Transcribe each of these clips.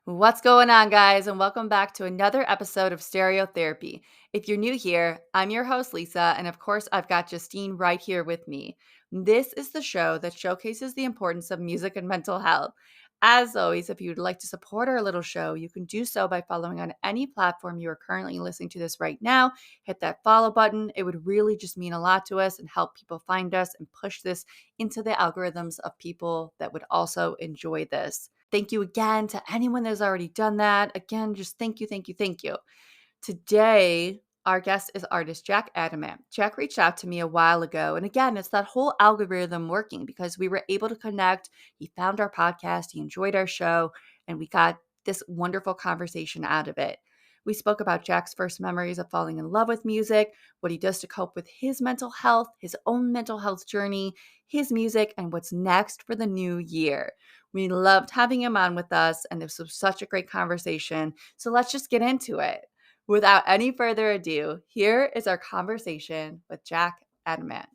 What's going on, guys? And welcome back to another episode of Stereotherapy. If you're new here, I'm your host, Lisa, and of course, I've got Justine right here with me. This is the show that showcases the importance of music and mental health. As always, if you'd like to support our little show, you can do so by following on any platform you are currently listening to this right now. Hit that follow button. It would really just mean a lot to us and help people find us and push this into the algorithms of people that would also enjoy this. Thank you again to anyone that's already done that. Again, just thank you, thank you, thank you. Today, our guest is artist Jack Adamant. Jack reached out to me a while ago. And again, it's that whole algorithm working because we were able to connect. He found our podcast, he enjoyed our show, and we got this wonderful conversation out of it. We spoke about Jack's first memories of falling in love with music, what he does to cope with his mental health, his own mental health journey, his music, and what's next for the new year. We loved having him on with us, and this was such a great conversation. So let's just get into it. Without any further ado, here is our conversation with Jack Adamant.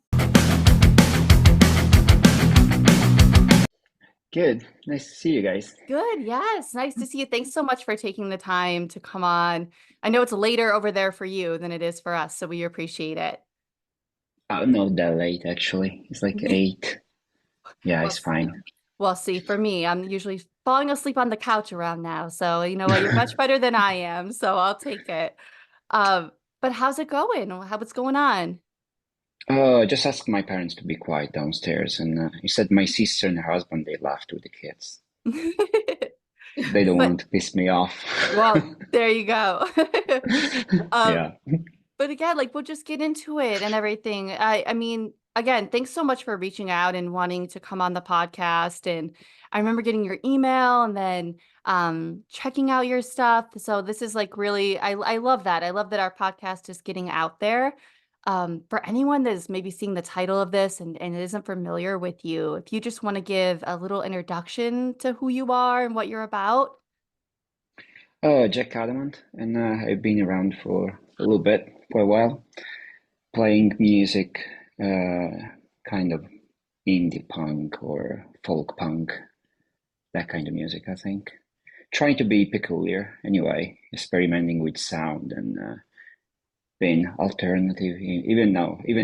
Good. Nice to see you guys. Good. Yes. Nice to see you. Thanks so much for taking the time to come on. I know it's later over there for you than it is for us, so we appreciate it. Not that late, actually. It's like 8. Yeah, Well, it's fine. well, see, for me, I'm usually falling asleep on the couch around now. So you know what? You're much better than I am. So I'll take it. Um, but how's it going? What's going on? Just ask my parents to be quiet downstairs. And he said my sister and her husband, they laughed with the kids. They don't But want to piss me off. well, there you go. Um, Yeah. but again, like we'll just get into it and everything. I mean, again, thanks so much for reaching out and wanting to come on the podcast. And I remember getting your email and then checking out your stuff. So this is like really, I love that. I love that our podcast is getting out there. For anyone that is maybe seeing the title of this and isn't familiar with you, if you just want to give a little introduction to who you are and what you're about. Jack Adamant, and I've been around for a little bit, for a while, playing music, kind of indie punk or folk punk, that kind of music, I think. Trying to be peculiar anyway, experimenting with sound and being alternative. Even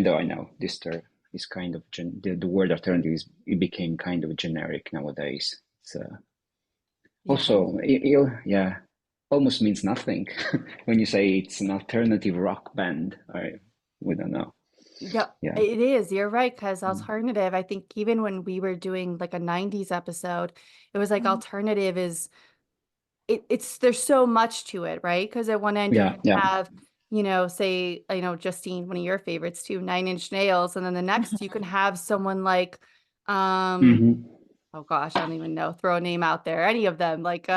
though I know this term is kind of the word alternative it became kind of generic nowadays. So Yeah. also, yeah, almost means nothing when you say it's an alternative rock band. We don't know. Yeah, Yeah. it is. You're right. Because Mm. alternative, I think even when we were doing like a 90s episode, it was like alternative is it's there's so much to it, right? Because at one end you Yeah. can Yeah. have, say, Justine, one of your favorites too, Nine Inch Nails, and then the next you can have someone like Hmm. oh gosh, I don't even know, throw a name out there, any of them, like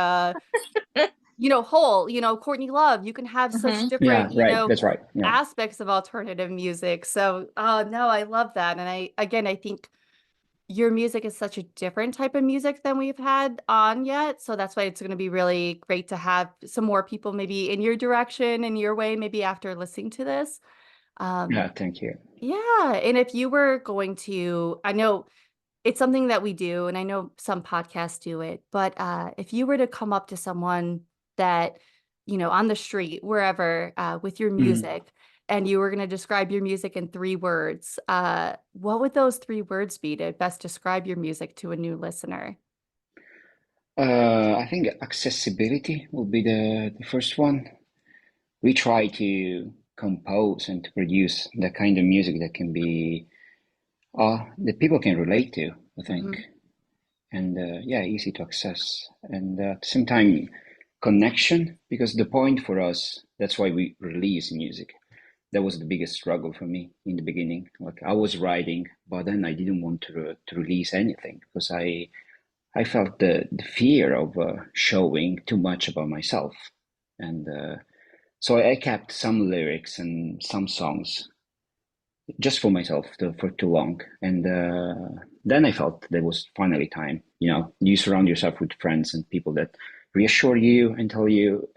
Hole, Courtney Love. You can have such Yeah. different, Right. That's right. Yeah. aspects of alternative music. So, no, I love that. And I think your music is such a different type of music than we've had on yet. So that's why it's going to be really great to have some more people maybe in your direction, in your way, maybe after listening to this. Um, Yeah. Thank you. yeah. And if you were going to, I know it's something that we do, and I know some podcasts do it, but if you were to come up to someone that, on the street, wherever, with your Mhm. music, and you were going to describe your music in 3 words, what would those 3 words be to best describe your music to a new listener? I think accessibility will be the first one. We try to compose and to produce the kind of music that can be that people can relate to, I think, Hmm. and yeah, easy to access, and at the same time, connection. Because the point for us, that's why we release music. That was the biggest struggle for me in the beginning. Like I was writing, but then I didn't want to release anything because I felt the fear of showing too much about myself, and so I kept some lyrics and some songs just for myself for too long, and then I felt there was finally time. You surround yourself with friends and people that reassure you and tell you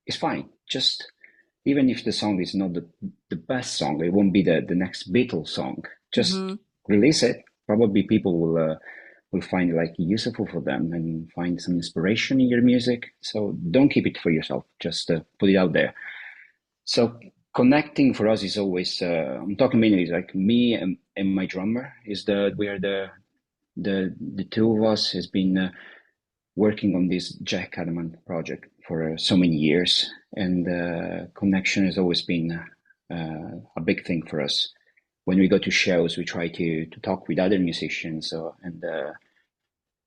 it's fine. Just even if the song is not the best song, it won't be the next Beatles song. Just Hmm. release it. Probably people will. will find like useful for them and find some inspiration in your music. So don't keep it for yourself. Just put it out there. So connecting for us is always. I'm talking mainly like me and my drummer. Is the we are the two of us has been working on this Jack Adamant project for so many years, and connection has always been a big thing for us. When we go to shows, we try to talk with other musicians and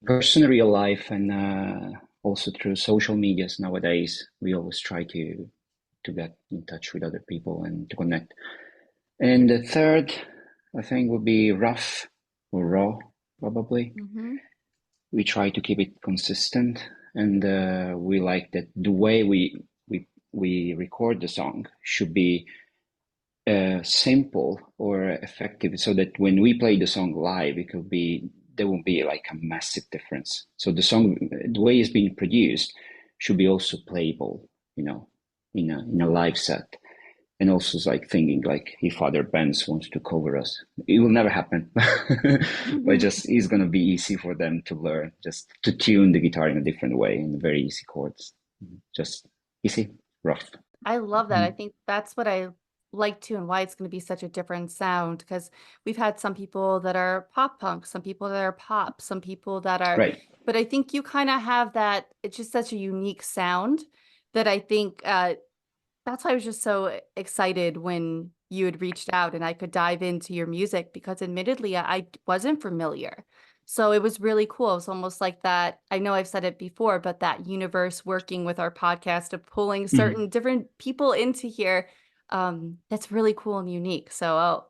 person, real life, and also through social medias nowadays. We always try to get in touch with other people and to connect. And the third, I think, would be rough or raw, probably. Mhm. We try to keep it consistent, and we like that the way we record the song should be simple or effective, so that when we play the song live, it could be there won't be like a massive difference. So the song, the way it's being produced, should be also playable, in a live set. And also like thinking like if other bands wants to cover us, it will never happen. But just it's gonna be easy for them to learn, just to tune the guitar in a different way in very easy chords. Just easy, rough. I love that. I Mhm. think that's what I like too, and why it's going to be such a different sound. Because we've had some people that are pop punk, some people that are pop, some people that are, Right. but I think you kind of have that. It's just such a unique sound that I think that's why I was just so excited when you had reached out and I could dive into your music because admittedly I wasn't familiar. So it was really cool. It's almost like that. I know I've said it before, but that universe working with our podcast of pulling Mhm. certain different people into here, that's really cool and unique. So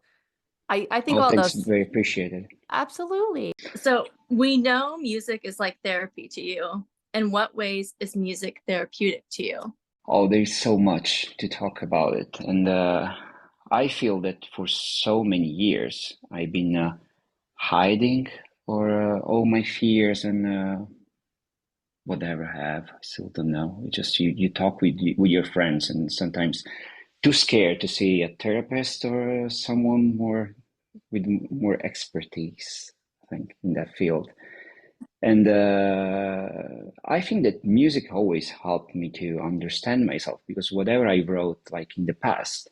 I think Oh, all thanks, those very appreciated. absolutely. So we know music is like therapy to you. In what ways is music therapeutic to you? Oh, there's so much to talk about it, and I feel that for so many years I've been hiding or all my fears and whatever I have. I still don't know. It's just you talk with your friends, and sometimes too scared to see a therapist or someone with more expertise, I think, in that field. And I think that music always helped me to understand myself, because whatever I wrote like in the past,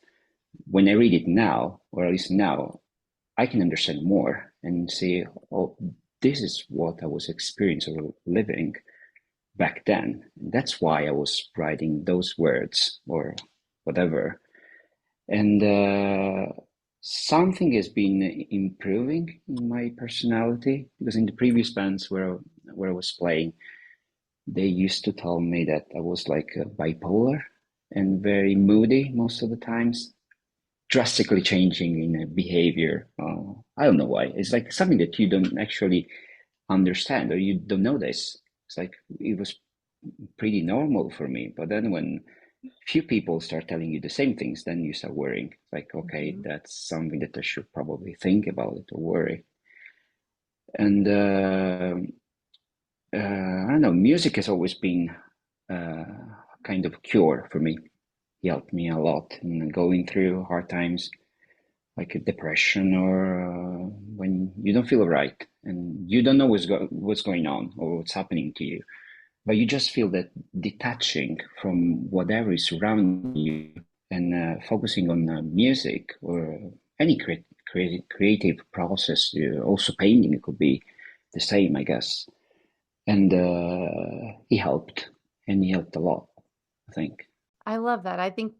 when I read it now, or at least now, I can understand more and see, oh, this is what I was experiencing or living back then. That's why I was writing those words or whatever. And something has been improving in my personality, because in the previous bands where I was playing, they used to tell me that I was like bipolar and very moody most of the times, drastically changing in behavior. I don't know why. It's like something that you don't actually understand or you don't notice. It's like it was pretty normal for me. But then when few people start telling you the same things, then you start worrying. It's like, okay, Mhm. that's something that I should probably think about it or worry. And I don't know, music has always been kind of a cure for me. He helped me a lot in going through hard times, like a depression or when you don't feel right and you don't know what's going on or what's happening to you, but you just feel that detaching from whatever is around you and focusing on music or any creative process. Also, painting could be the same, I guess. And he helped a lot, I think. I love that. I think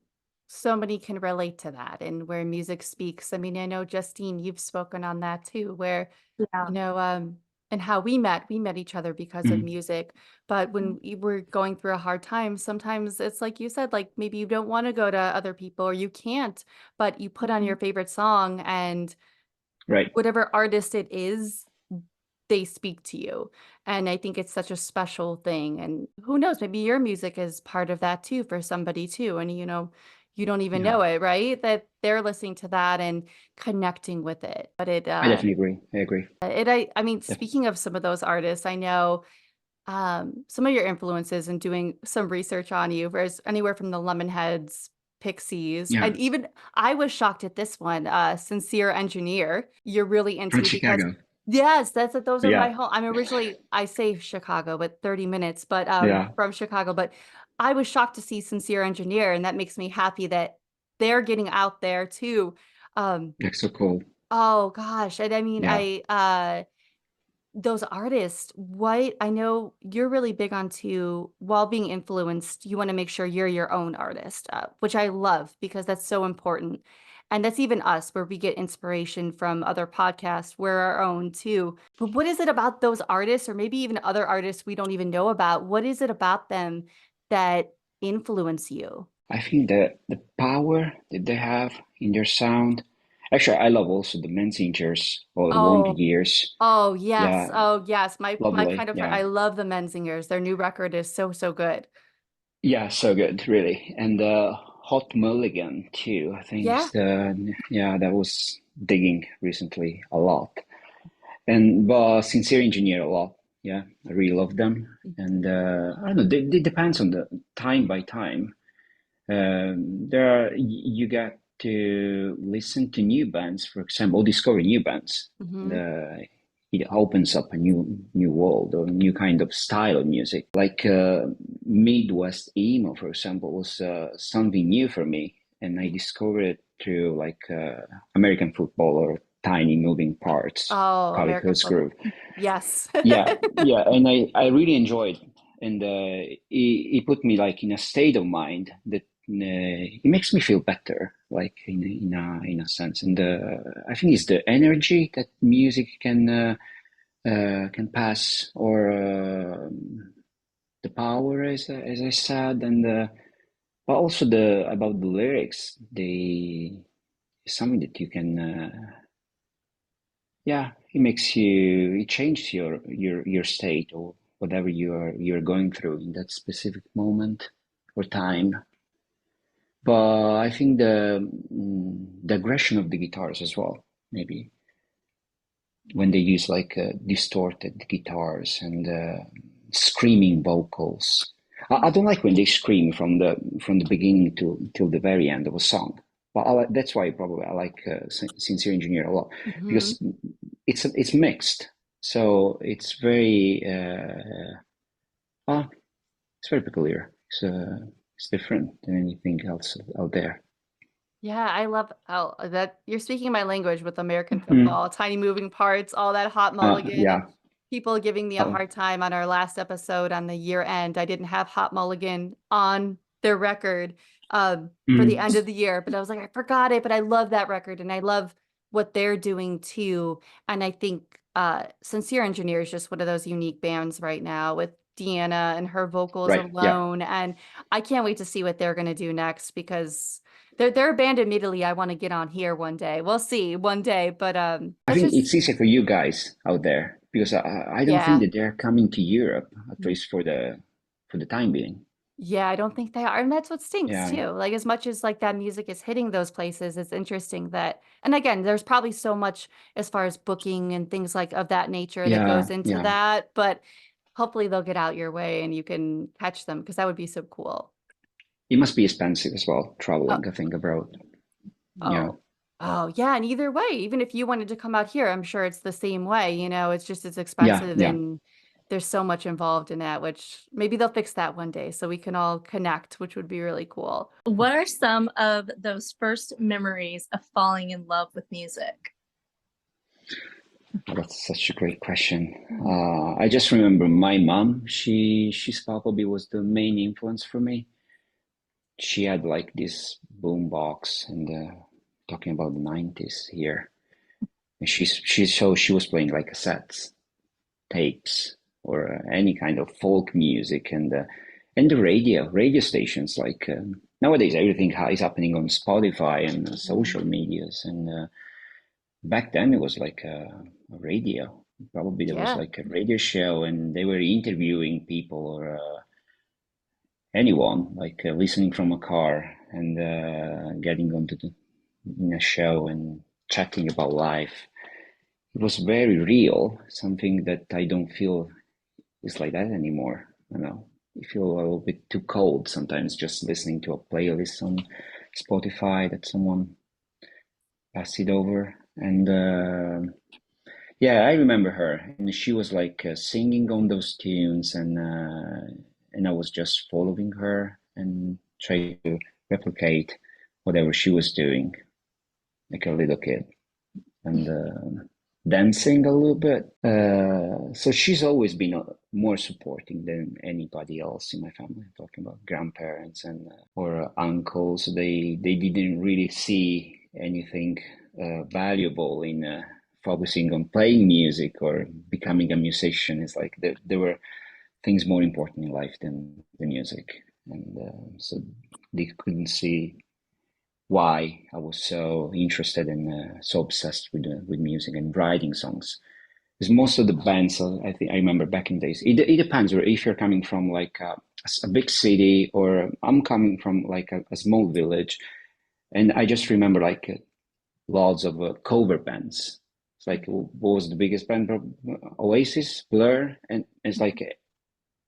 so many can relate to that and where music speaks. I mean, I know Justine, you've spoken on that too, where, Yeah. you know, and how we met each other because of Mhm. music. But when we were going through a hard time, sometimes it's like you said, like maybe you don't want to go to other people or you can't, but you put on Mhm. your favorite song and Right. whatever artist it is, they speak to you, and I think it's such a special thing, and who knows, maybe your music is part of that too for somebody too, and, you don't even Yeah, know it, right? That they're listening to that and connecting with it, but I definitely agree. I agree. I mean, speaking of some of those artists, I know, some of your influences in doing some research on you, whereas anywhere from the Lemonheads, Pixies, Yeah, and even I was shocked at this one, Sincere Engineer, you're really from into because Chicago. Yes, those are my Yeah, home. I'm originally, I say Chicago, but 30 minutes, but yeah, from Chicago. But I was shocked to see Sincere Engineer, and that makes me happy that they're getting out there too. Um, that's so cool. oh gosh. And I mean, Yeah. those artists, what I know you're really big on too, while being influenced, you want to make sure you're your own artist, which I love because that's so important. And that's even us, where we get inspiration from other podcasts. We're our own too. But what is it about those artists, or maybe even other artists we don't even know about? What is it about them that influence you? I think the power that they have in their sound. Actually, I love also the Menzingers or the Wanted Oh, Years. oh yes, Yeah, oh yes. My lovely. kind of Yeah, I love the Menzingers. Their new record is so so good. yeah, so good, really. And Hot Mulligan too. I think Yeah. it's the yeah that was digging recently a lot. And but Sincere Engineer a lot. Yeah, I really love them. And I don't know. It depends on the time by time. You get to listen to new bands, for example, discover new bands. And, Hmm. it opens up a new world or a new kind of style of music. Like Midwest emo, for example, was something new for me, and I discovered it through like American football or Tiny Moving Parts, Oh, American Calico's Groove. football. Yes. Yeah, yeah, and I really enjoyed, and it put me like in a state of mind that it makes me feel better, like in a sense. And I think it's the energy that music can pass, or the power, as I said, and but also the about the lyrics. They something that you can. Yeah, it changes your state or whatever you're going through in that specific moment or time. But I think the aggression of the guitars as well, maybe when they use like distorted guitars and screaming vocals. I don't like when they scream from the beginning to till the very end of a song. But that's why probably I like Sincere Engineer a lot Hmm. because it's mixed, so it's very peculiar. It's different than anything else out there. Yeah, I love how that you're speaking my language with American Mhm. football, tiny moving parts, all that hot mulligan, and Yeah. people giving me a Uh, hard time on our last episode on the year end. I didn't have hot mulligan on their record for the mm, end of the year, but I was like, I forgot it, but I love that record and I love what they're doing too. And I think Sincere Engineer is just one of those unique bands right now with Deanna and her vocals right. Yeah. alone. And I can't wait to see what they're going to do next because they're a band immediately I want to get on here one day. We'll see one day, but I that's think it's just easier for you guys out there because I don't think yeah. that they're coming to Europe, at least for the time being. Yeah, I don't think they are. And that's what stinks Yeah. too. Like as much as like that music is hitting those places, it's interesting that and again, there's probably so much as far as booking and things like of that nature that goes Yeah. into Yeah. that, but hopefully they'll get out your way and you can catch them because that would be so cool. It must be expensive as well, Oh, traveling, I think, abroad. Yeah. oh, oh, yeah. And either way, even if you wanted to come out here, I'm sure it's the same way. It's just it's Yeah. expensive Yeah. and there's so much involved in that, which maybe they'll fix that one day so we can all connect, which would be really cool. What are some of those first memories of falling in love with music? Oh, that's such a great question. Mhm. I just remember my mom. She's probably was the main influence for me. She had like this boom box, and talking about the 90s here. And she was playing like cassettes, tapes, or any kind of folk music, and the radio stations. Like nowadays, everything is happening on Spotify and social Mhm. medias, and back then it was like a radio. Probably there was Yeah. like a radio show, and they were interviewing people or anyone, like listening from a car and getting onto in a show and chatting about life. It was very real, something that I don't feel is like that anymore. I don't know. You feel a little bit too cold sometimes just listening to a playlist on Spotify that someone passed it over. And Yeah, I remember her, and she was like singing on those tunes, and I was just following her and trying to replicate whatever she was doing, like a little kid, and dancing a little bit. So she's always been more supporting than anybody else in my family. I'm talking about grandparents and or uncles. They didn't really see anything valuable in focusing on playing music or becoming a musician. It's like there were things more important in life than the music, and so they couldn't see why I was so interested and so obsessed with music and writing songs. Because most of the bands, I think I remember back in days. It depends, or if you're coming from like a big city, or I'm coming from like a small village, and I just remember like lots of cover bands. It's like what was the biggest band? Oasis, Blur, and it's like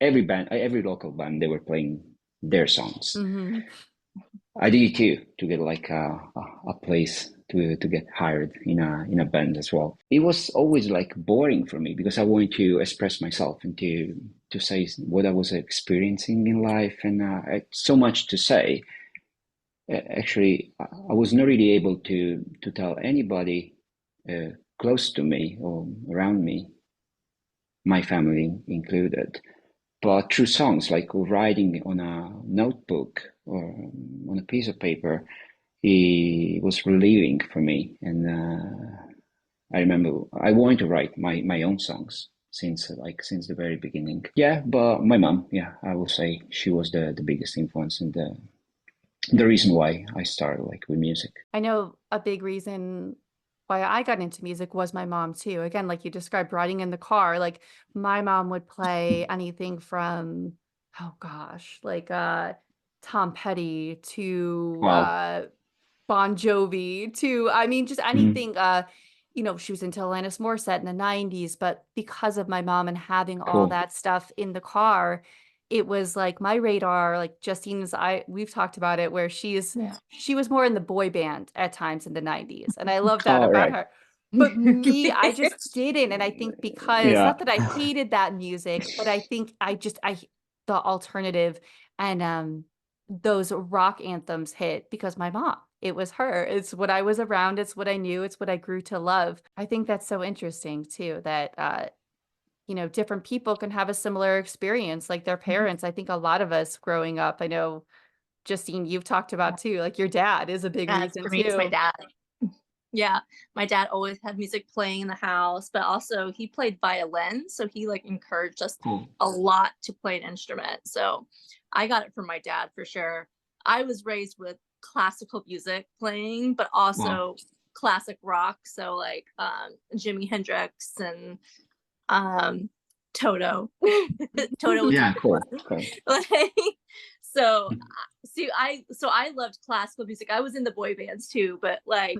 every band, every local band, they were playing their songs. Mm-hmm. I did it too, to get like a place to get hired in a band as well. It was always like boring for me because I wanted to express myself and to say what I was experiencing in life, and I had so much to say. Actually, I was not really able to tell anybody close to me or around me, my family included, but through songs, like writing on a notebook or on a piece of paper, it was relieving for me. And I remember I wanted to write my own songs since the very beginning. Yeah, but my mom, yeah, I will say she was the biggest influence and the reason why I started like with music. I know a big reason why I got into music was my mom too. Again, like you described, riding in the car, like my mom would play anything from, oh gosh, like Tom Petty to Wow. Bon Jovi to, I mean, just Mm, anything. She was into Alanis Morissette in the 90s, but because of my mom and having all cool. that stuff in the car, it was like my radar, like Justine's, we've talked about it, where Yeah. she was more in the boy band at times in the 90s. And I love that All about right. her. But me, I just didn't. And I think because Yeah. not that I hated that music, but I think the alternative and those rock anthems hit because my mom, it was her. It's what I was around. It's what I knew. It's what I grew to love. I think that's so interesting too, that different people can have a similar experience like their parents. I think a lot of us growing up, I know Justine, you've talked about too, like your dad is a big That's reason for me, it's my too. dad. Yeah, my dad always had music playing in the house, but also he played violin, so he like encouraged us Cool. a lot to play an instrument. So I got it from my dad for sure. I was raised with classical music playing, but Wow. also classic rock, so like Jimi Hendrix and um Toto. Toto was Yeah, one. cool. Cool. Like, so I loved classical music. I was in the boy bands too, but like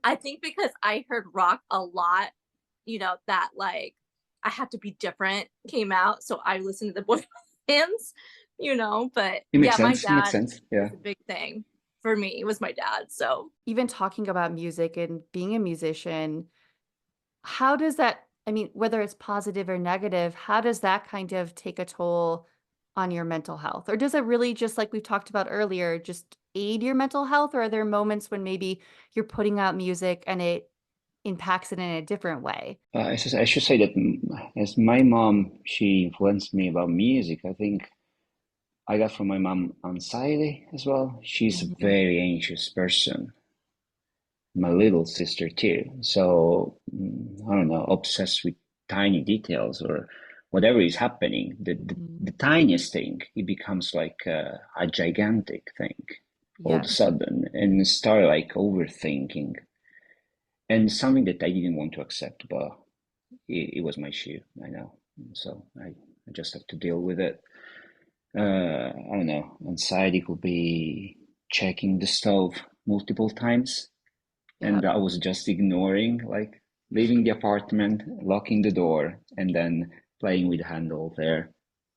I think because I heard rock a lot, that like I have to be different came out. So I listened to the boy bands, but It makes yeah, my sense. It makes dad sense. Yeah. was a big thing for me. It was my dad. So Even talking about music and being a musician, how does that, I mean, whether it's positive or negative, how does that kind of take a toll on your mental health? Or does it really just like we've talked about earlier, just aid your mental health? Or are there moments when maybe you're putting out music and it impacts it in a different way? I should say that as my mom, she influenced me about music. I think I got from my mom anxiety as well. She's a Mhm. very anxious person. My little sister too. So I don't know, obsessed with tiny details or whatever is happening. Mhm. The tiniest thing, it becomes like a gigantic thing all of a Yes. sudden, and start like overthinking. And something that I didn't want to accept, but it was my shoe, I know. So I just have to deal with it. I don't know. Anxiety could be checking the stove multiple times, Yeah. and I was just ignoring, like leaving the apartment, locking the door, and then playing with the handle there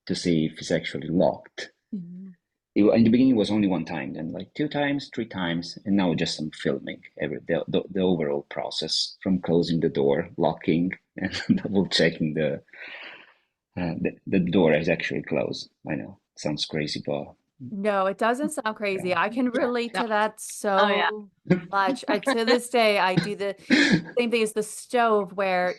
to see if it's actually locked. Mhm. in the beginning it was only one time, then like two times, three times, and now just some filming the overall process from closing the door, locking, and double checking the door is actually closed. I know, sounds crazy, but No, it doesn't sound crazy. I can Yeah. relate No. to that Oh yeah. so much. To this day, I do the same thing as the stove where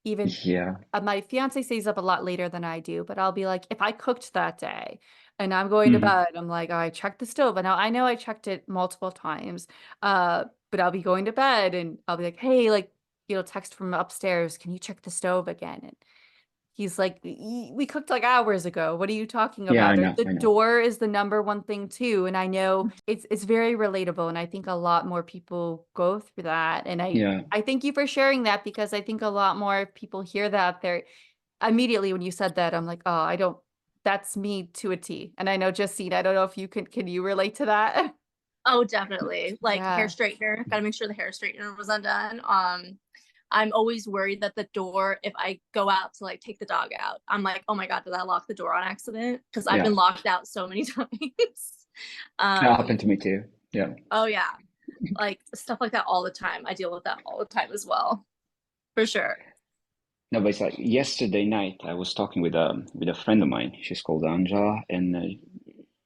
even yeah. my fiance stays up a lot later than I do, but I'll be like, if I cooked that day and I'm going to Mhm. bed, I'm like, oh, I checked the stove. And now I know I checked it multiple times, but I'll be going to bed and I'll be like, hey, like, text from upstairs, can you check the stove again? And he's like, We cooked like hours ago. What are you talking Yeah, I about?" Or know, the I know. door is the number one thing too. And I know it's very relatable. And I think a lot more people go through that. And Yeah, I thank you for sharing that because I think a lot more people hear that. They're immediately when you said that, I'm like, oh, I don't, that's me to a T. And I know Justine, I don't know if can you relate to that? Oh, definitely. Like hair Yeah. straightener. Gotta make sure the hair straightener was undone. I'm always worried that the door, if I go out to like take the dog out, I'm like, oh my God, did I lock the door on accident? Because I've yeah. been locked out so many times. That happened um, to me too. Yeah. oh yeah. Like stuff like that all the time. I deal with that all the time as well. For sure. No, but it's like yesterday night I was talking with a friend of mine. She's called Anja, and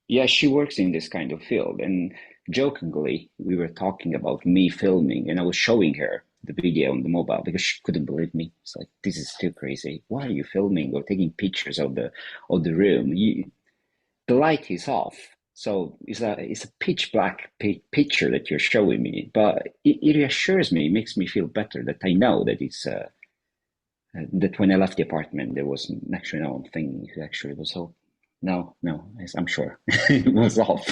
yeah, she works in this kind of field. And jokingly, we were talking about me filming, and I was showing her the video on the mobile because she couldn't believe me. It's like, this is too crazy. Why are you filming or taking pictures of the room? The light is off, so it's a pitch black picture that you're showing me. But it reassures me, it makes me feel better that I know that it's that when I left the apartment, there was actually no thing. It actually was off. No, no, I'm sure it was off.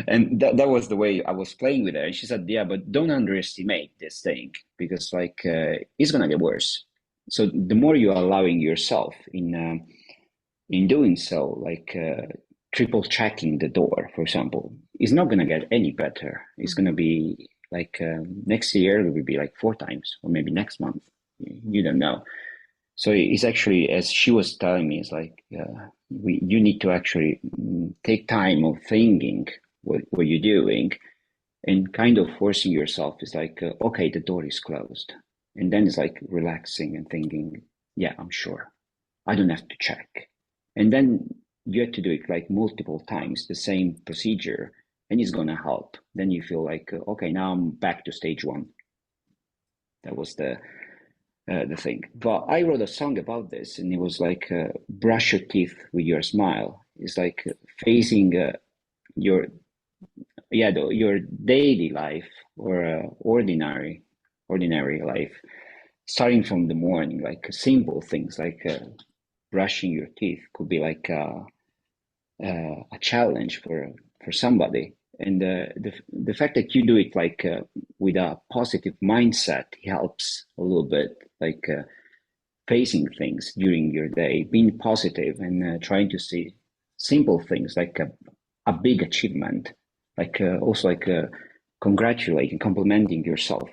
And that was the way I was playing with her. And she said, "Yeah, but don't underestimate this thing because it's gonna get worse. So the more you're allowing yourself in doing so, triple checking the door, for example, is not gonna get any better. It's gonna be next year it will be like four times, or maybe next month. You don't know. So it's actually, as she was telling me, it's like you need to actually take time of thinking what you're doing and kind of forcing yourself. Is like, okay, the door is closed. And then it's like relaxing and thinking, yeah, I'm sure. I don't have to check. And then you have to do it like multiple times, the same procedure, and it's gonna help. Then you feel like, okay, now I'm back to stage one. That was the thing. But I wrote a song about this, and it was like brush your teeth with your smile. It's like facing your your daily life or ordinary life, starting from the morning, like simple things like brushing your teeth could be like a challenge for somebody. And the fact that you do it like with a positive mindset helps a little bit, like facing things during your day, being positive and trying to see simple things like a big achievement, like also like congratulating, complimenting yourself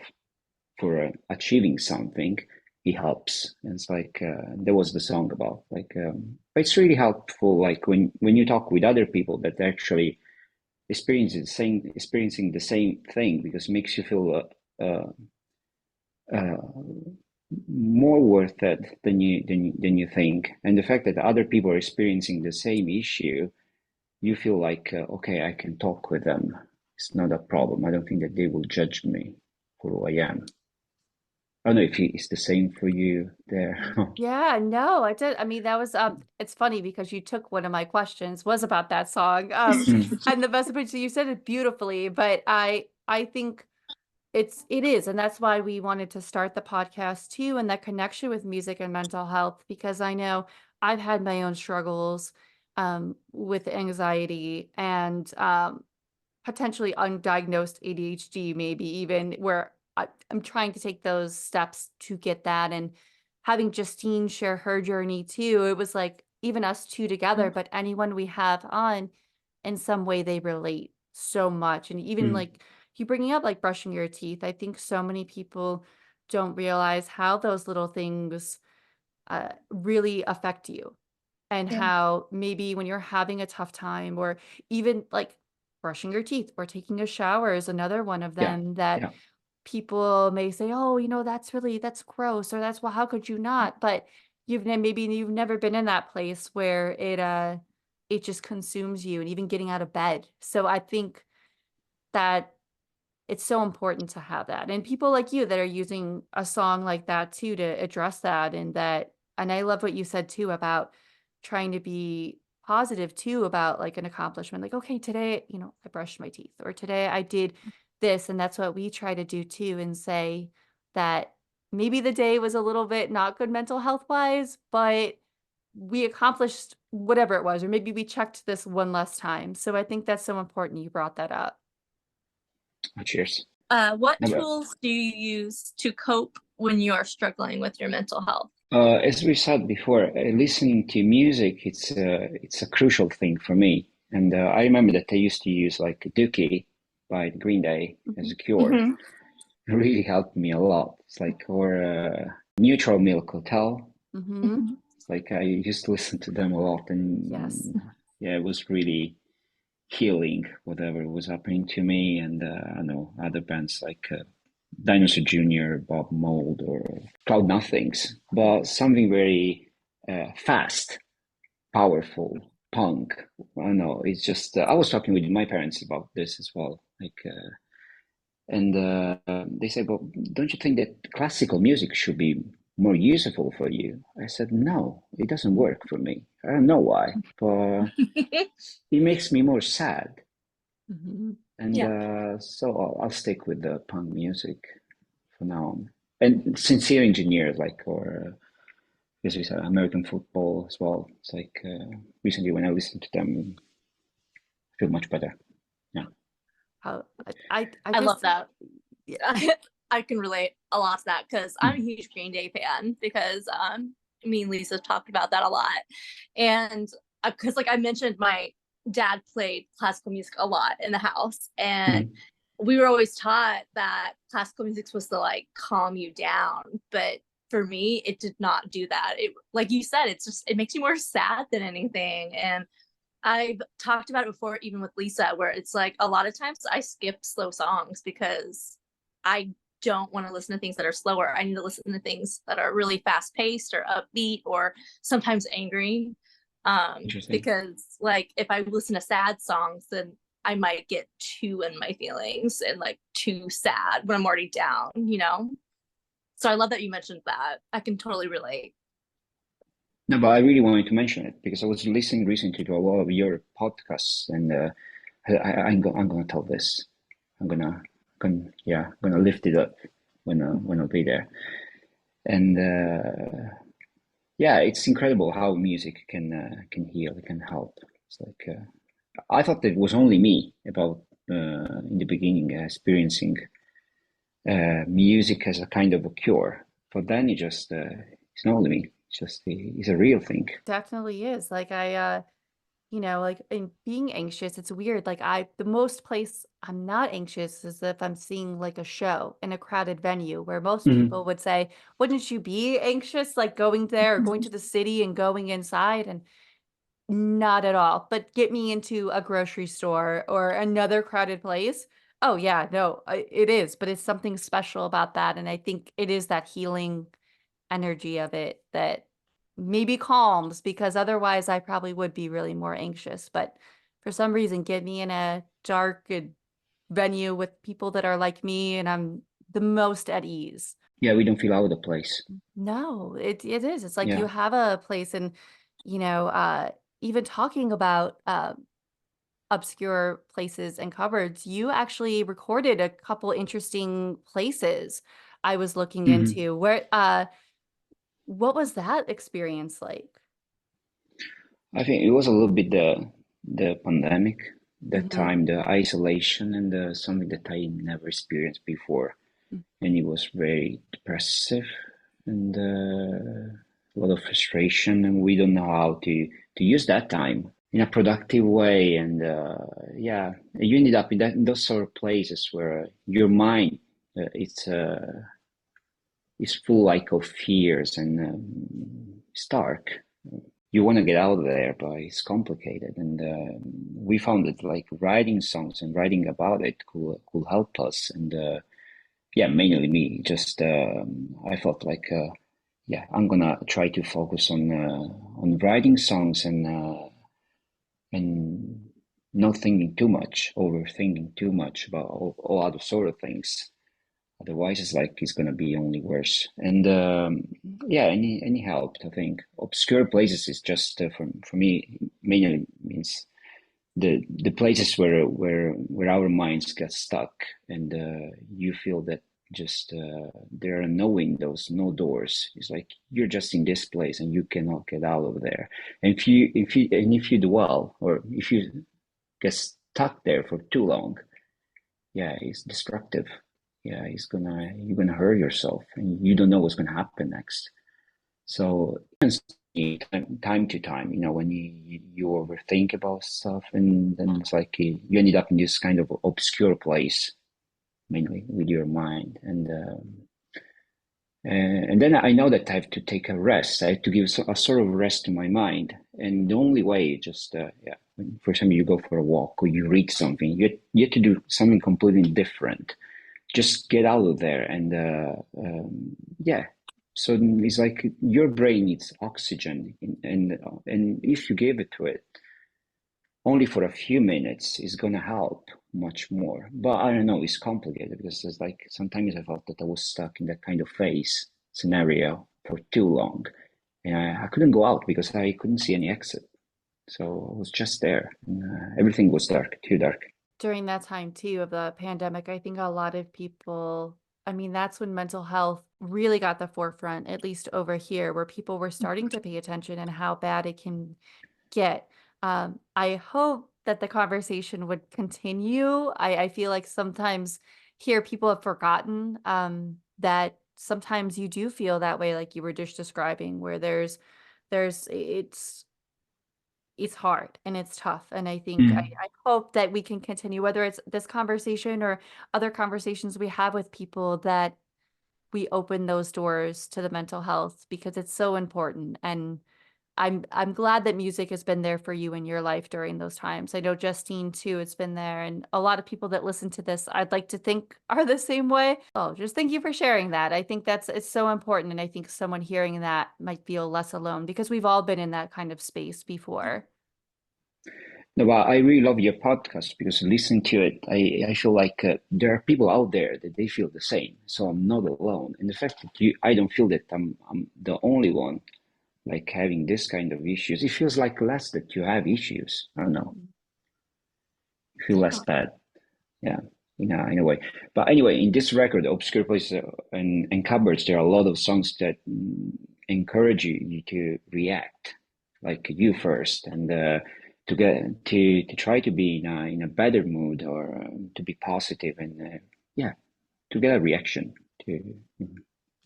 for achieving something. It helps. And it's like there was the song about like it's really helpful. Like when you talk with other people that actually experiencing the same thing because it makes you feel uh, more worth it than you think. And the fact that other people are experiencing the same issue, you feel like okay, I can talk with them. It's not a problem. I don't think that they will judge me for who I am. I don't know if it's the same for you there. Yeah, no, I did. I mean, that was it's funny because you took one of my questions was about that song. Mm, And the best part, so you said it beautifully, but I think it is, and that's why we wanted to start the podcast too, and that connection with music and mental health, because I know I've had my own struggles with anxiety and potentially undiagnosed ADHD, maybe even where I'm trying to take those steps to get that. And having Justine share her journey too, it was like even us two together, but anyone we have on, in some way, they relate so much. And even mm, like you bringing up like brushing your teeth, I think so many people don't realize how those little things really affect you. and Yeah. how maybe when you're having a tough time, or even like brushing your teeth or taking a shower is another one of Yeah, them that yeah, people may say, "Oh, that's gross," or "That's well, how could you not?" But maybe you've never been in that place where it just consumes you, and even getting out of bed. So I think that it's so important to have that, and people like you that are using a song like that too to address that, and I love what you said too about trying to be positive too about, like, an accomplishment, like, "Okay, today, I brushed my teeth," or, "Today I did this," and that's what we try to do too, and say that maybe the day was a little bit not good mental health-wise, but we accomplished whatever it was, or maybe we checked this one less time, so I think that's so important you brought that up. cheers. What No, but, tools do you use to cope when you are struggling with your mental health? as we said before, listening to music, it's a crucial thing for me. And I remember that I used to use like Dookie by Green Day as a Mhm. cure. Hmm. It really helped me a lot. It's like, or Neutral Milk Hotel. Mhm. It's like I used to listen to them a lot, Yes. and yeah, it was really healing, whatever was happening to me. And I know other bands like Dinosaur Jr., Bob Mold, or Cloud Nothings, but something very fast, powerful, punk. I don't know. It's just I was talking with my parents about this as well, like, and they said, "Well, don't you think that classical music should be more useful for you?" I said, "No, it doesn't work for me. I don't know why, but it makes me more sad." Mhm. And Yeah. so I'll stick with the punk music for now on. And sincere engineers, like, or as we said, American football as well. It's like recently when I listened to them, I feel much better. Yeah. How I I love just that. yeah. I can relate a lot to that because I'm a Mm. huge Green Day fan because me and Lisa talked about that a lot. And because like I mentioned, my dad played classical music a lot in the house, and Mm. we were always taught that classical music is supposed to like calm you down, but for me it did not do that. It, like you said, it makes you more sad than anything. And I've talked about it before, even with Lisa, where it's like a lot of times I skip slow songs because I don't want to listen to things that are slower. I need to listen to things that are really fast paced or upbeat or sometimes angry. Interesting. Because like if I listen to sad songs, then I might get too in my feelings and like too sad when I'm already down, you know? So I love that you mentioned that. I can totally relate. No, but I really wanted to mention it because I was listening recently to a lot of your podcasts, and I'm gonna tell this. I'm gonna lift it up when I'll be there. And yeah, it's incredible how music can heal, it can help. It's like I thought that it was only me about in the beginning experiencing music as a kind of a cure, but then it's not only me. It's a real thing. Definitely is. Like like in being anxious, it's weird. Like the most place I'm not anxious is if I'm seeing like a show in a crowded venue where most Hmm. people would say, "Wouldn't you be anxious like going there or going to the city and going inside?" And not at all. But get me into a grocery store or another crowded place. Oh yeah, no, it is, but it's something special about that, and I think it is that healing energy of it that maybe calms, because otherwise I probably would be really more anxious. But for some reason, get me in a dark venue with people that are like me, and I'm the most at ease. Yeah, we don't feel out of place. No, it is. It's like you Yeah. have a place, and you know, uh, even talking about obscure places and cupboards, you actually recorded a couple interesting places I was looking Hmm. into. What was that experience like? I think it was a little bit the pandemic, that Mhm. time, the isolation, and something that I never experienced before, and it was very depressive and a lot of frustration, and we don't know how to use that time in a productive way. And yeah, you ended up in those sort of places where your mind it's full like of fears and stark. you want to get out of there, but it's complicated. And we found that like writing songs and writing about it could help us. And yeah, mainly me. Just I felt like yeah, I'm gonna try to focus on writing songs and not thinking too much, overthinking too much about all other sort of things. Otherwise, it's like it's gonna be only worse. And yeah, any help, I think. Obscure places is just for me mainly means the places where our minds get stuck, and you feel that just there are no windows, no doors. It's like you're just in this place and you cannot get out of there. And if you dwell, or if you get stuck there for too long, yeah, it's destructive. Yeah, you're gonna hurt yourself, and you don't know what's gonna happen next. So time to time, when you overthink about stuff, and then it's like you ended up in this kind of obscure place, mainly with your mind, and then I know that I have to take a rest. I have to give a sort of rest to my mind, and the only way, just yeah, for example, you go for a walk or you read something, you have to do something completely different. Just get out of there, and yeah. So it's like your brain needs oxygen, and if you give it to it only for a few minutes, it's gonna help much more. But I don't know, it's complicated because it's like sometimes I felt that I was stuck in that kind of phase scenario for too long, and I couldn't go out because I couldn't see any exit. So I was just there, and everything was dark, too dark. During that time too of the pandemic, I think a lot of people, I mean, that's when mental health really got the forefront, at least over here, where people were starting to pay attention and how bad it can get. I hope that the conversation would continue. I feel like sometimes here people have forgotten that sometimes you do feel that way, like you were just describing, where there's it's hard and it's tough. And I think Mm. I hope that we can continue, whether it's this conversation or other conversations we have with people, that we open those doors to the mental health because it's so important. And I'm glad that music has been there for you in your life during those times. I know Justine too, it's been there, and a lot of people that listen to this, I'd like to think are the same way. Oh, just thank you for sharing that. I think it's so important, and I think someone hearing that might feel less alone because we've all been in that kind of space before. No, but I really love your podcast because listening to it, I feel like there are people out there that they feel the same. So I'm not alone. And the fact that I don't feel that I'm the only one like having this kind of issues, it feels like less that you have issues. I don't know. You feel less Yeah. bad. Yeah, in a way. But anyway, in this record, Obscure Places and Cupboards, there are a lot of songs that encourage you to react, like you first, and to get to try to be in a better mood, or to be positive, and yeah, to get a reaction to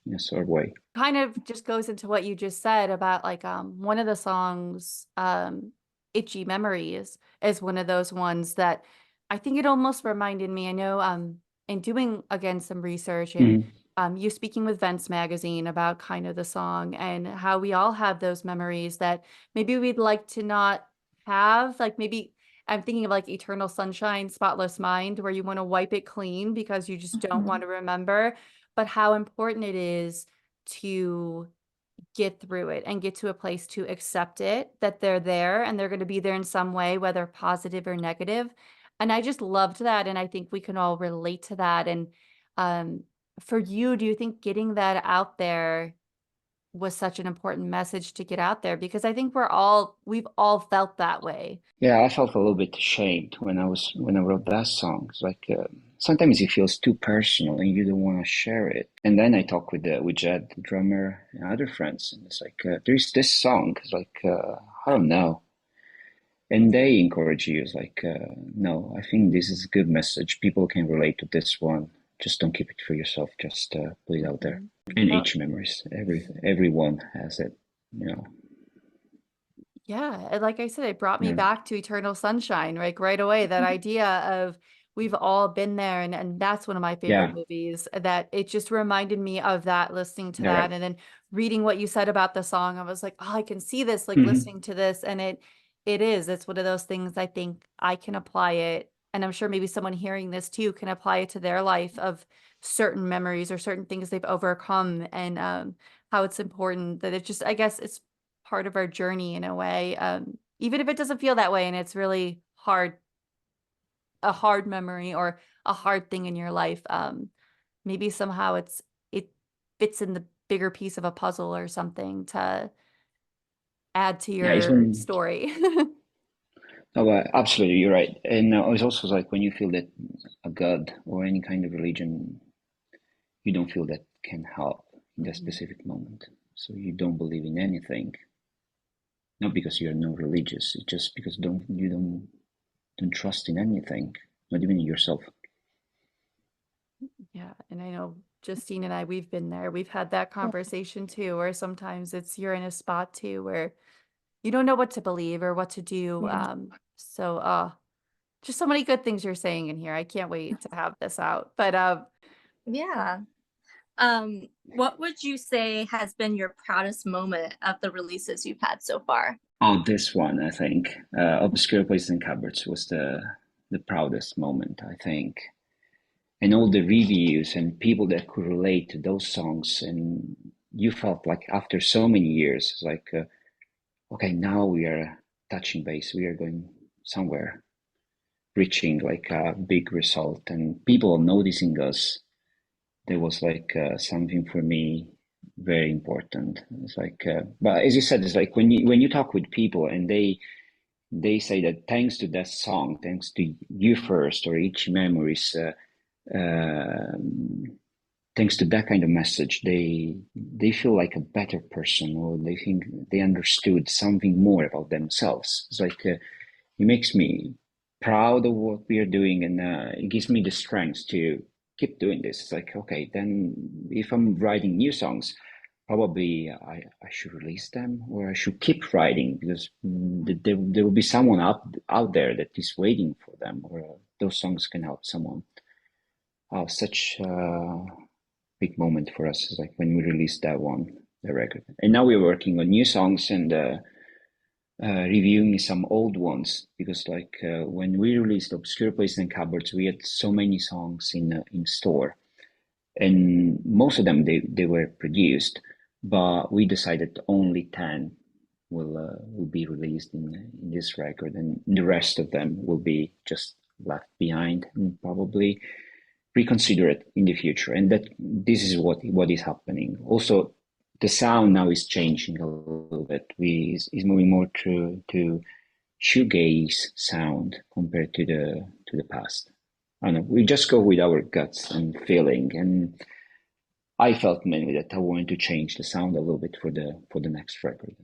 in a sort of way. Kind of just goes into what you just said about like one of the songs, Itchy Memories, is one of those ones that I think it almost reminded me. I know in doing again some research and Mm. you speaking with Vents magazine about kind of the song and how we all have those memories that maybe we'd like to not have. Like maybe I'm thinking of like Eternal Sunshine, Spotless Mind, where you want to wipe it clean because you just don't want to remember, but how important it is to get through it and get to a place to accept it, that they're there and they're going to be there in some way, whether positive or negative. And I just loved that. And I think we can all relate to that. And um, for you, do you think getting that out there was such an important message to get out there? Because I think we've all felt that way. Yeah, I felt a little bit ashamed when I wrote that song. It's like sometimes it feels too personal and you don't want to share it. And then I talked with Jed, the drummer, and other friends, and it's like there's this song. It's like I don't know, and they encourage you. It's like no, I think this is a good message. People can relate to this one. Just don't keep it for yourself. Just put it out there. Mhm. And Oh, each memories, everyone has it. You know. yeah, and like I said, it brought me Yeah. back to Eternal Sunshine, like right away. That idea of we've all been there, and that's one of my favorite Yeah, movies, that it just reminded me of that, listening to yeah, that, right. and then reading what you said about the song. I was like, oh, I can see this, like Hmm. listening to this, and it's one of those things I think I can apply it, and I'm sure maybe someone hearing this too can apply it to their life, of certain memories or certain things they've overcome, and how it's important that it just, I guess it's part of our journey in a way, even if it doesn't feel that way and it's really hard, a hard memory or a hard thing in your life. Maybe somehow it fits in the bigger piece of a puzzle or something to add to Yeah, it's your when, story. oh, absolutely, you're right. And it's also like when you feel that a God or any kind of religion, you don't feel that can help in that Mhm. specific moment. So you don't believe in anything, not because you're not religious, it's just because don't trust in anything, not even in yourself. Yeah, and I know Justine and I, we've been there. We've had that conversation too, where sometimes it's you're in a spot too where you don't know what to believe or what to do. Just so many good things you're saying in here. I can't wait to have this out. But Yeah. What would you say has been your proudest moment of the releases you've had so far? Oh, this one, I think, Obscure Places and Cupboards was the proudest moment, I think. And all the reviews and people that could relate to those songs, and you felt like after so many years, it's like, okay, now we are touching base, we are going somewhere, reaching like a big result, and people noticing us. There was like something for me very important. It's like, but as you said, it's like when you talk with people and they say that thanks to that song, thanks to you first, or each memories, um, thanks to that kind of message, they feel like a better person, or they think they understood something more about themselves. It's like it makes me proud of what we are doing, and it gives me the strength to keep doing this. It's like, okay, then if I'm writing new songs, probably I should release them, or I should keep writing, because there will be someone out there that is waiting for them, or those songs can help someone. Such a big moment for us is like when we released that one, the record. And now we're working on new songs, and reviewing some old ones, because like when we released Obscure Places and Cupboards, we had so many songs in store, and most of them they were produced, but we decided only 10 will be released in this record, and the rest of them will be just left behind and probably reconsider it in the future. And that this is what is happening. Also, the sound now is changing a little bit. We is moving more to shoegaze sound compared to the past. I don't know. We just go with our guts and feeling, and I felt mainly that I wanted to change the sound a little bit for the next record.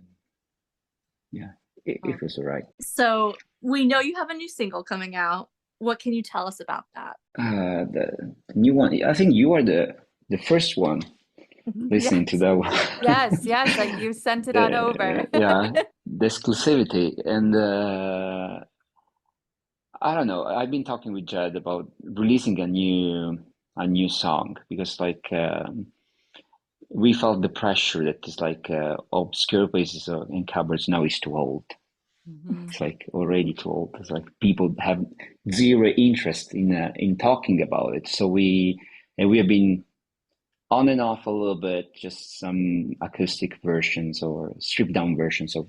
Yeah, it was all right. So we know you have a new single coming out. What can you tell us about that? The new one. I think you are the first one listening to yes, that one. yes, you sent it on over. Yeah, the exclusivity, and I don't know. I've been talking with Jed about releasing a new song, because like we felt the pressure that is like Obscure Places and Cupboards now is too old. Mhm. It's like already too old. It's like people have zero interest in talking about it. So we have been on and off a little bit, just some acoustic versions or stripped down versions of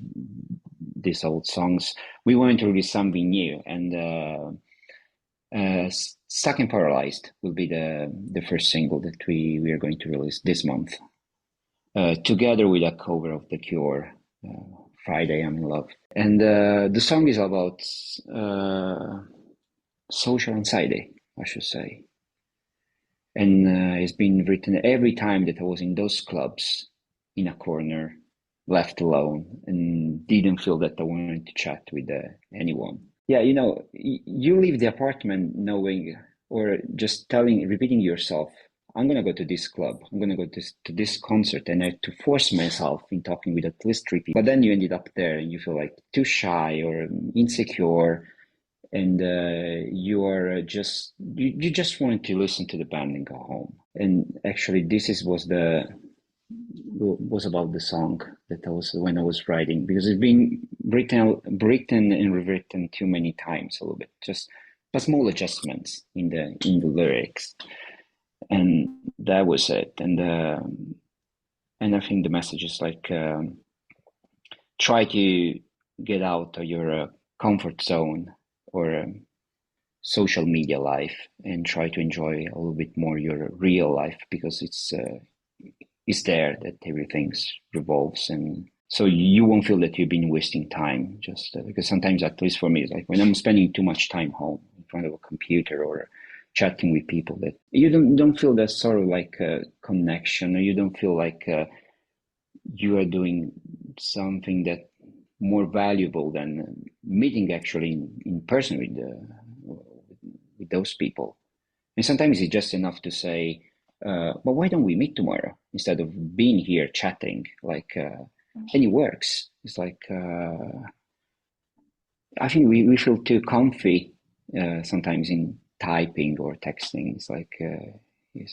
these old songs. We wanted to release something new, and Stuck and Paralyzed will be the first single that we are going to release this month, together with a cover of The Cure, Friday I'm in Love. And the song is about social anxiety, I should say. And it's been written every time that I was in those clubs, in a corner, left alone, and didn't feel that I wanted to chat with anyone. Yeah, you leave the apartment knowing, or just repeating yourself, I'm gonna go to this club, I'm gonna go to this concert, and I had to force myself in talking with at least three people. But then you ended up there, and you feel like too shy or insecure, and you are just you just wanted to listen to the band and go home. And actually, this is was about the song that I was when I was writing, because it's been written and rewritten too many times a little bit, just but small adjustments in the lyrics, and that was it. And I think the message is like try to get out of your comfort zone or social media life and try to enjoy a little bit more your real life, because it's there that everything revolves, and so you won't feel that you've been wasting time, just because sometimes, at least for me, it's like when I'm spending too much time home in front of a computer or chatting with people, that you don't feel that sort of like connection, or you don't feel like you are doing something that more valuable than meeting actually in person with those people. And sometimes it's just enough to say, but why don't we meet tomorrow instead of being here chatting? Like, and it works. It's like, I think we feel too comfy sometimes in typing or texting. It's like, it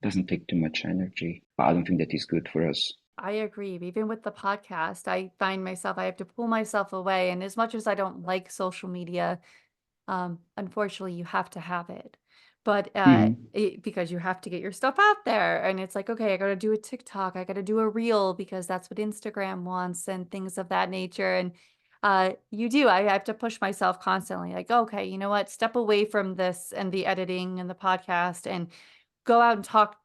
doesn't take too much energy. I don't think that is good for us. I agree. Even with the podcast, I find myself, I have to pull myself away. And as much as I don't like social media, unfortunately, you have to have it. But Hmm. because you have to get your stuff out there. And it's like, okay, I got to do a TikTok, I got to do a reel because that's what Instagram wants and things of that nature. And you do, I have to push myself constantly, like, okay, you know what? Step away from this and the editing and the podcast and go out and talk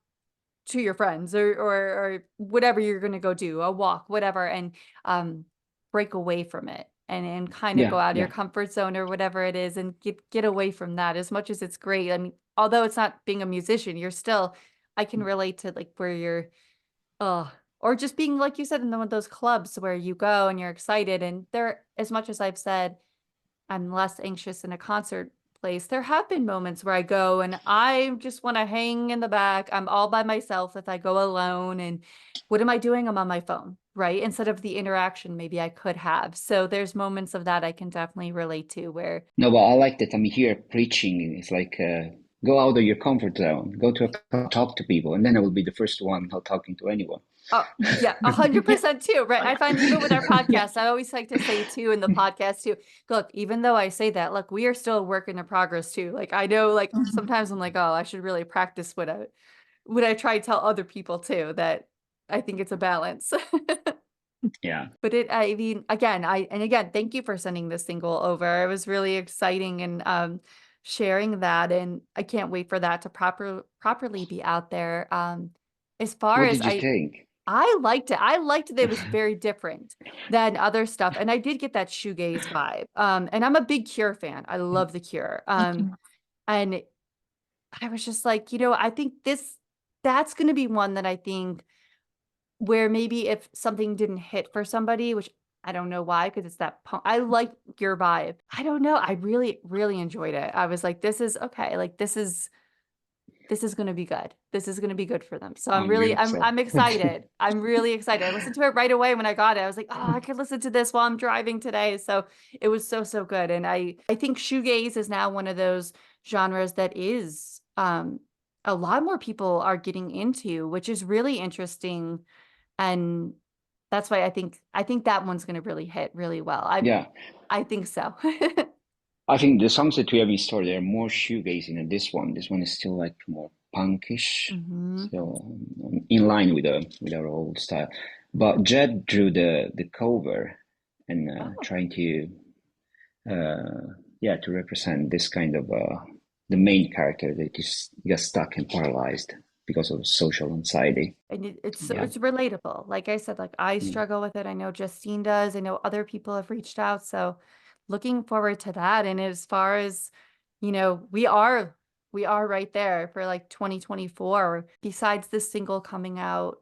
to your friends or whatever you're going to go do, a walk, whatever, and um break away from it and kind of Yeah, go out of your yeah. comfort zone or whatever it is and get away from that. As much as it's great, I mean, although it's not being a musician, you're still, I can relate to like where you're or just being like you said in one of those clubs where you go and you're excited. And there, as much as I've said I'm less anxious in a concert place, there have been moments where I go and I just want to hang in the back. I'm all by myself if I go alone. And what am I doing? I'm on my phone, right? Instead of the interaction maybe I could have. So there's moments of that I can definitely relate to where, No, but I like that I'm here preaching. It's like, go out of your comfort zone, go to a club, talk to people, and then I will be the first one not talking to anyone. oh, yeah, 100% too, right? I find even with our podcast, I always like to say too in the podcast too, look, even though I say that, look, we are still a work in progress too. Like I know, like sometimes I'm like, oh, I should really practice what I try to tell other people too, that I think it's a balance. Yeah. But I mean, again, thank you for sending this single over. It was really exciting and sharing that, and I can't wait for that to properly be out there. As far What as did you think? I liked it. I liked that it was very different than other stuff, and I did get that shoegaze vibe. And I'm a big Cure fan. I love the Cure. And I was just like, I think that's going to be one that I think where maybe if something didn't hit for somebody, which I don't know why, because it's that punk, I like your vibe. I don't know. I really, really enjoyed it. I was like, this is okay. Like this is going to be good. This is going to be good for them. So I hope so. I'm excited. I'm really excited. I listened to it right away when I got it. I was like, oh, I could listen to this while I'm driving today. So it was so good. And I think shoegaze is now one of those genres that is a lot more people are getting into, which is really interesting. And that's why I think that one's going to really hit really well. Yeah. I think so. I think the songs that we have in store, they're more shoegazing than this one. This one is still like more punkish, Hmm. so in line with our old style. But Jed drew the cover and Oh. trying to yeah, to represent this kind of the main character that is got stuck and paralyzed because of social anxiety. And Yeah. it's relatable. Like I said, like I Mm. struggle with it. I know Justine does. I know other people have reached out. So looking forward to that. And as far as, we are right there for like 2024. Besides this single coming out,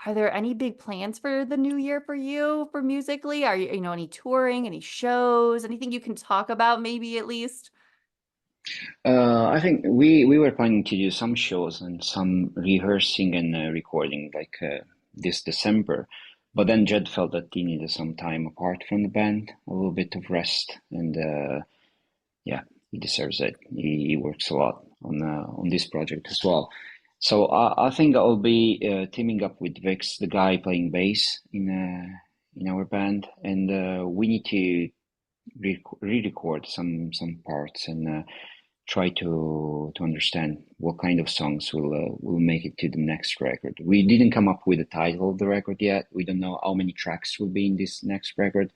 are there any big plans for the new year for you for musically? Are you, any touring, any shows, anything you can talk about maybe at least? I think we were planning to do some shows and some rehearsing and recording like this December, but then Jed felt that he needed some time apart from the band, a little bit of rest, and yeah, he deserves it. He works a lot on this project as well. So I think I'll be teaming up with Vix, the guy playing bass in our band, and we need to re-record some parts and try to understand what kind of songs will make it to the next record. We didn't come up with the title of the record yet. We don't know how many tracks will be in this next record.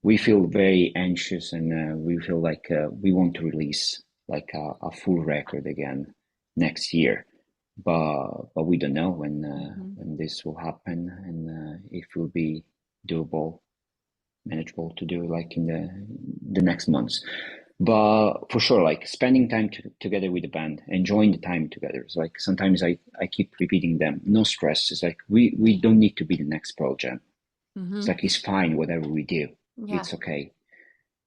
We feel very anxious and we feel like we want to release like a full record again next year, but we don't know when this will happen and if it will be doable, manageable to do like in the next months. But for sure, like spending time together with the band, enjoying the time together. It's like sometimes I keep repeating them. No stress. It's like we don't need to be the next Pearl Jam. It's like it's fine whatever we do. Yeah. It's okay.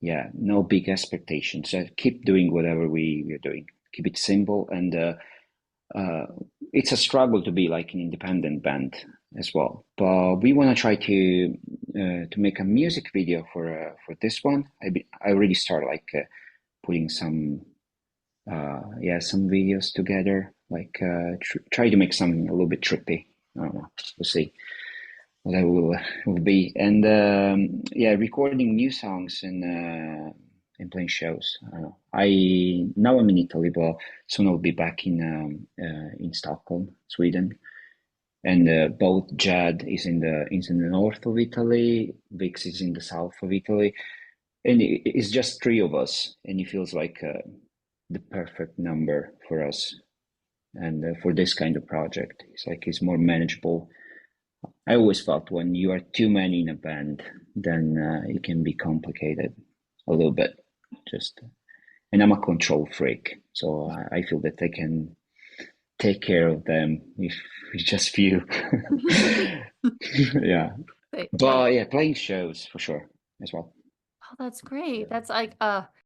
Yeah, no big expectations. Keep doing whatever we're doing. Keep it simple, and it's a struggle to be like an independent band as well. But we want to try to make a music video for this one. I already started like putting some videos together. Like try to make something a little bit trippy. I don't know. We'll see what that will be. And recording new songs and playing shows. I don't know. Now I'm in Italy, but soon I'll be back in Stockholm, Sweden. And both Jad is in the north of Italy, Vix is in the south of Italy, and it's just three of us, and it feels like the perfect number for us and for this kind of project. It's like it's more manageable. I always felt when you are too many in a band, then it can be complicated a little bit. And I'm a control freak, so I feel that I can take care of them if it's just few. Yeah, but yeah, playing shows for sure as well. Oh, that's great. That's like,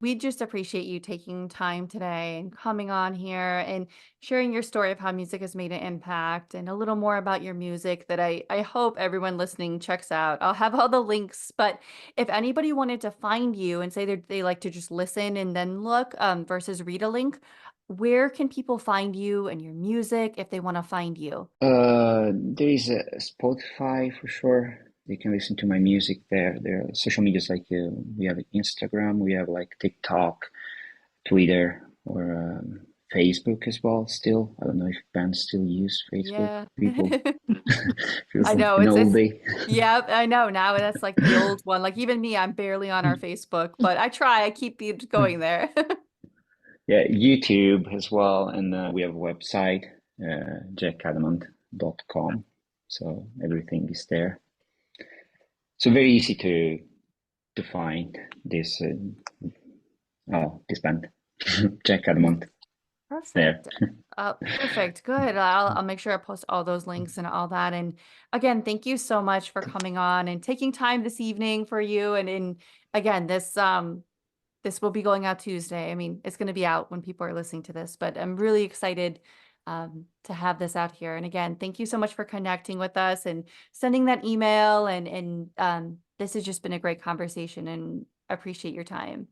we just appreciate you taking time today and coming on here and sharing your story of how music has made an impact and a little more about your music that I hope everyone listening checks out. I'll have all the links, but if anybody wanted to find you and say they like to just listen and then look, versus read a link, where can people find you and your music if they want to find you? There is a Spotify for sure. You can listen to my music there. There are social medias like we have Instagram, we have like TikTok, Twitter, or Facebook as well. Still, I don't know if bands still use Facebook. Yeah. People feels I like know an it's oldie. yeah, I know now that's like the old one. Like even me, I'm barely on our Facebook, but I try. I keep it going there. Yeah, YouTube as well, and we have a website, jackadamant.com. So everything is there. So very easy to find this this band, Jack Adamant. There. Perfect. Perfect. Good. I'll make sure I post all those links and all that. And again, thank you so much for coming on and taking time this evening for you. And again, this will be going out Tuesday. I mean, it's going to be out when people are listening to this, but I'm really excited to have this out here. And again, thank you so much for connecting with us and sending that email. And this has just been a great conversation and appreciate your time.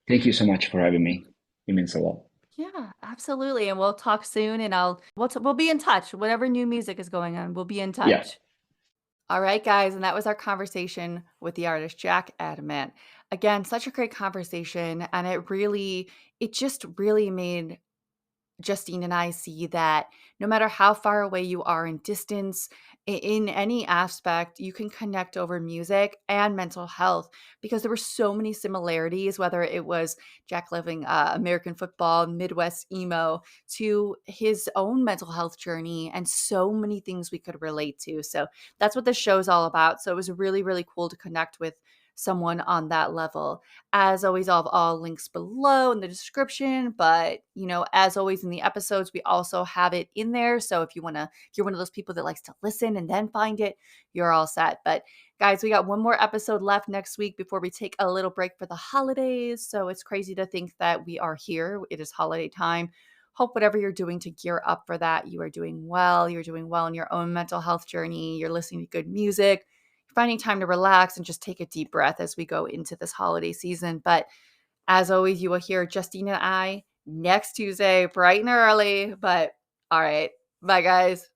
Thank you so much for having me. It means a lot. Yeah, absolutely. And we'll talk soon and we'll be in touch. Whatever new music is going on, we'll be in Yeah. touch. All right, guys, and that was our conversation with the artist Jack Adamant. Again, such a great conversation, and it just really made Justine and I see that no matter how far away you are in distance, in any aspect, you can connect over music and mental health because there were so many similarities, whether it was Jack living American football, Midwest emo, to his own mental health journey, and so many things we could relate to. So that's what this show is all about. So it was really, really cool to connect with someone on that level. As always, I'll have all links below in the description, but as always in the episodes, we also have it in there. So if you're one of those people that likes to listen and then find it, you're all set. But guys, we got one more episode left next week before we take a little break for the holidays. So it's crazy to think that we are here. It is holiday time. Hope whatever you're doing to gear up for that, you are doing well. You're doing well in your own mental health journey. You're listening to good music, finding time to relax and just take a deep breath as we go into this holiday season. But As always, you will hear Justine and I next Tuesday, bright and early. But all right. Bye, guys.